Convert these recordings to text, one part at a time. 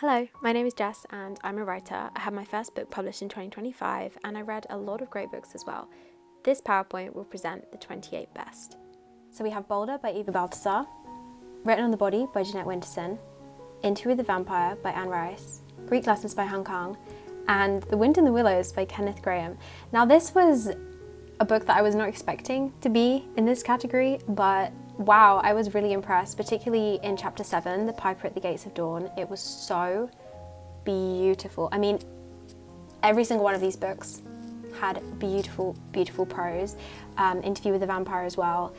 Hello, my name is Jess and I'm a writer. I had my first book published in 2025 and I read a lot of great books as well. This PowerPoint will present the 28 best. So we have Boulder by Eva Baltasar, Written on the Body by Jeanette Winterson, Interview with the Vampire by Anne Rice, Greek Lessons by Han Kang, and The Wind in the Willows by Kenneth Grahame. Now this was a book that I was not expecting to be in this category, but wow, I was really impressed, particularly in chapter 7, The Piper at the Gates of Dawn. It was so beautiful. I mean, every single one of these books had beautiful, beautiful prose. Interview with the Vampire as well.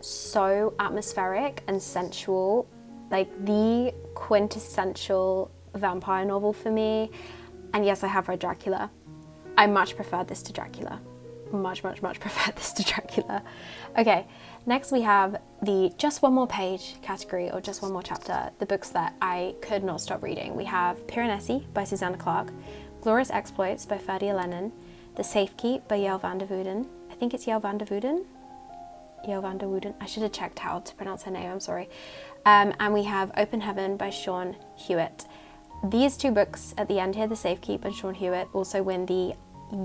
So atmospheric and sensual, like the quintessential vampire novel for me. And yes, I have read Dracula. I much preferred this to Dracula. Much preferred this to Dracula. Okay, next we have the just one more page category, or just one more chapter, the books that I could not stop reading. We have Piranesi by Susanna Clarke, Glorious Exploits by Ferdia Lennon, The Safekeep by Yael van der Wouden. I think it's Yael van der Wouden. Yael van der Wouden. I should have checked how to pronounce her name, I'm sorry. And we have Open Heaven by Sean Hewitt. These two books at the end here, The Safekeep and Sean Hewitt, also win the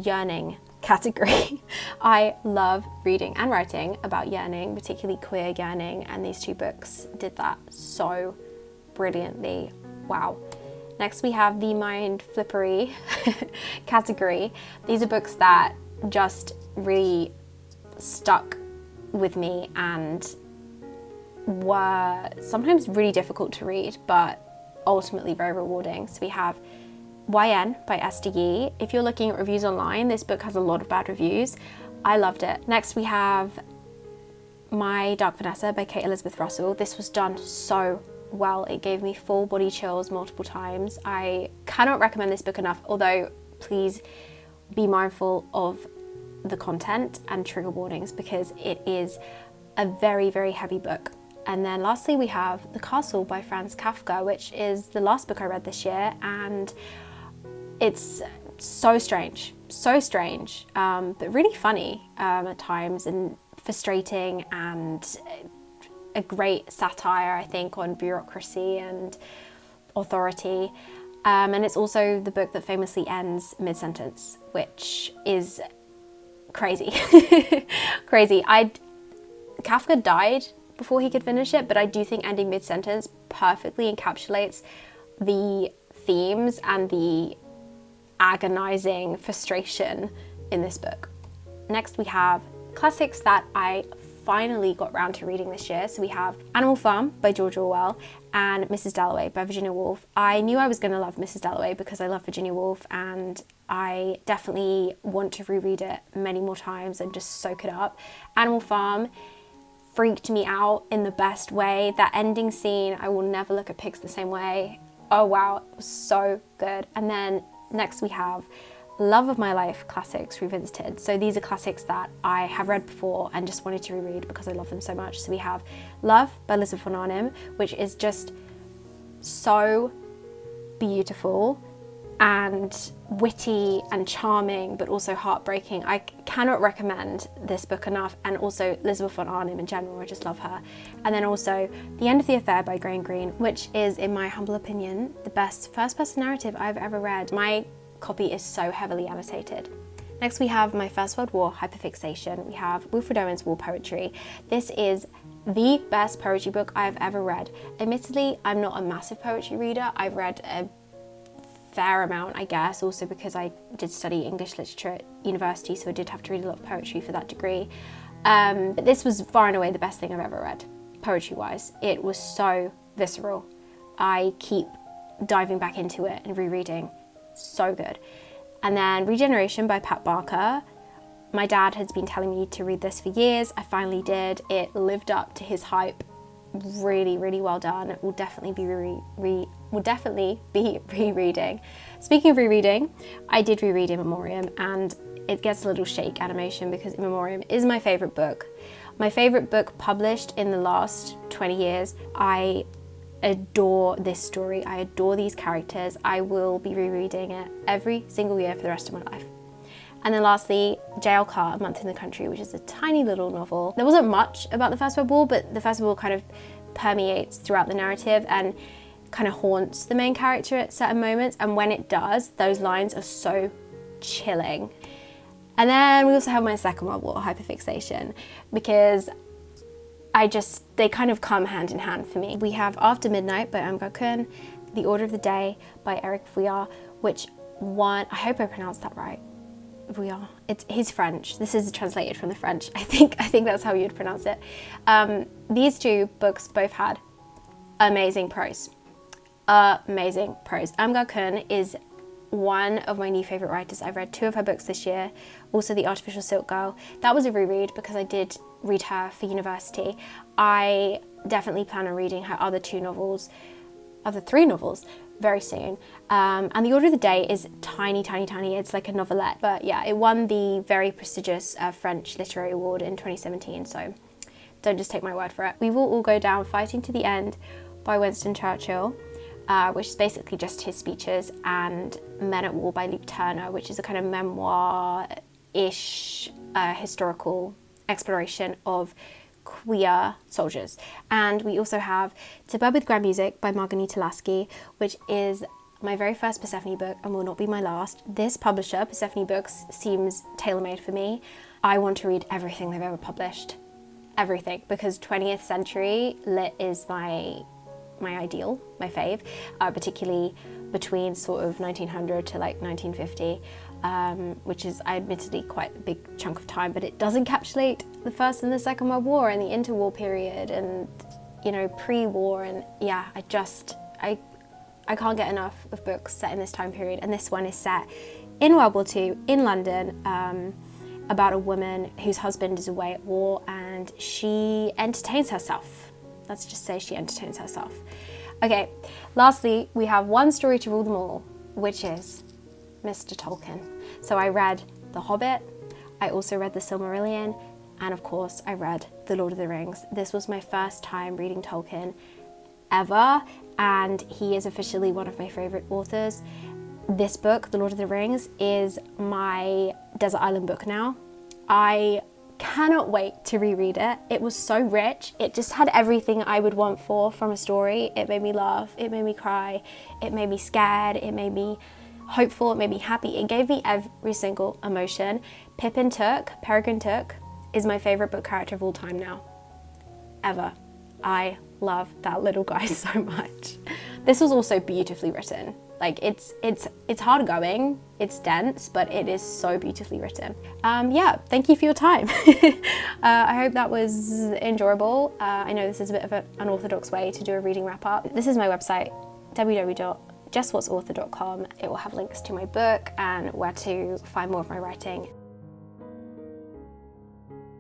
yearning category. I love reading and writing about yearning, particularly queer yearning, and these two books did that so brilliantly. Wow. Next we have the mind flippery category. These are books that just really stuck with me and were sometimes really difficult to read, but ultimately very rewarding. So we have YN by Esther Yee. If you're looking at reviews online, this book has a lot of bad reviews. I loved it. Next we have My Dark Vanessa by Kate Elizabeth Russell. This was done so well. It gave me full body chills multiple times. I cannot recommend this book enough, although please be mindful of the content and trigger warnings because it is a very, very heavy book. And then lastly we have The Castle by Franz Kafka, which is the last book I read this year, and it's so strange, but really funny at times, and frustrating, and a great satire, I think, on bureaucracy and authority. And it's also the book that famously ends mid-sentence, which is crazy. Crazy. Kafka died before he could finish it, but I do think ending mid-sentence perfectly encapsulates the themes and the agonizing frustration in this book. Next we have classics that I finally got round to reading this year. So we have Animal Farm by George Orwell and Mrs. Dalloway by Virginia Woolf. I knew I was going to love Mrs. Dalloway because I love Virginia Woolf, and I definitely want to reread it many more times and just soak it up. Animal Farm freaked me out in the best way. That ending scene, I will never look at pigs the same way. Oh wow, it was so good. And then next we have Love of My Life Classics Revisited. So these are classics that I have read before and just wanted to reread because I love them so much. So we have Love by Elizabeth von Arnim, which is just so beautiful and witty and charming, but also heartbreaking. I cannot recommend this book enough, and also Elizabeth von Arnim in general, I just love her. And then also The End of the Affair by Graham Greene, which is, in my humble opinion, the best first-person narrative I've ever read. My copy is so heavily annotated. Next we have My First World War Hyperfixation. We have Wilfred Owen's War Poetry. This is the best poetry book I've ever read. Admittedly, I'm not a massive poetry reader. I've read a fair amount, I guess, also because I did study English literature at university, so I did have to read a lot of poetry for that degree. But this was far and away the best thing I've ever read, poetry-wise. It was so visceral. I keep diving back into it and rereading. So good. And then Regeneration by Pat Barker. My dad has been telling me to read this for years. I finally did. It lived up to his hype. Really, really well done. It will definitely be rereading. Speaking of rereading, I did reread In Memoriam, and it gets a little shake animation because In Memoriam is my favorite book. My favorite book published in the last 20 years. I adore this story. I adore these characters. I will be rereading it every single year for the rest of my life. And then lastly, J.L. Carr, A Month in the Country, which is a tiny little novel. There wasn't much about the First World War, but the First World War kind of permeates throughout the narrative, and kind of haunts the main character at certain moments, and when it does, those lines are so chilling. And then we also have my Second World War hyperfixation, because they kind of come hand in hand for me. We have After Midnight by Amgar Kun, The Order of the Day by Eric Vuillard, which won, I hope I pronounced that right, Vuillard. He's French. This is translated from the French. I think that's how you'd pronounce it. These two books both had amazing prose. Amazing prose. Amgar Kun is one of my new favourite writers. I've read 2 of her books this year. Also The Artificial Silk Girl. That was a reread because I did read her for university. I definitely plan on reading her other 3 novels very soon. And The Order of the Day is tiny. It's like a novelette. But yeah, it won the very prestigious French Literary Award in 2017. So don't just take my word for it. We Will All Go Down Fighting to the End by Winston Churchill, which is basically just his speeches, and Men at War by Luke Turner, which is a kind of memoir-ish historical exploration of queer soldiers. And we also have To Bed with Grand Music by Margarita Lasky, which is my very first Persephone book and will not be my last. This publisher, Persephone Books, seems tailor-made for me. I want to read everything they've ever published. Everything, because 20th century lit is my ideal, my fave, particularly between sort of 1900 to like 1950, which is admittedly quite a big chunk of time, but it does encapsulate the First and the Second World War and the interwar period and, you know, pre-war. And yeah, I can't get enough of books set in this time period. And this one is set in World War II in London, about a woman whose husband is away at war and she entertains herself. Let's just say she entertains herself. Okay, lastly, we have one story to rule them all, which is Mr. Tolkien. So I read The Hobbit, I also read The Silmarillion, and of course I read The Lord of the Rings. This was my first time reading Tolkien ever, and he is officially one of my favourite authors. This book, The Lord of the Rings, is my desert island book now. I cannot wait to reread it. It was so rich. It just had everything I would want from a story. It made me laugh, it made me cry, it made me scared, it made me hopeful, it made me happy. It gave me every single emotion. Peregrine Took, is my favourite book character of all time now. Ever. I love that little guy so much. This was also beautifully written. Like it's hard going, it's dense, but it is so beautifully written. Yeah, thank you for your time. I hope that was enjoyable. I know this is a bit of an unorthodox way to do a reading wrap up. This is my website, www.jesswhatsauthor.com. It will have links to my book and where to find more of my writing.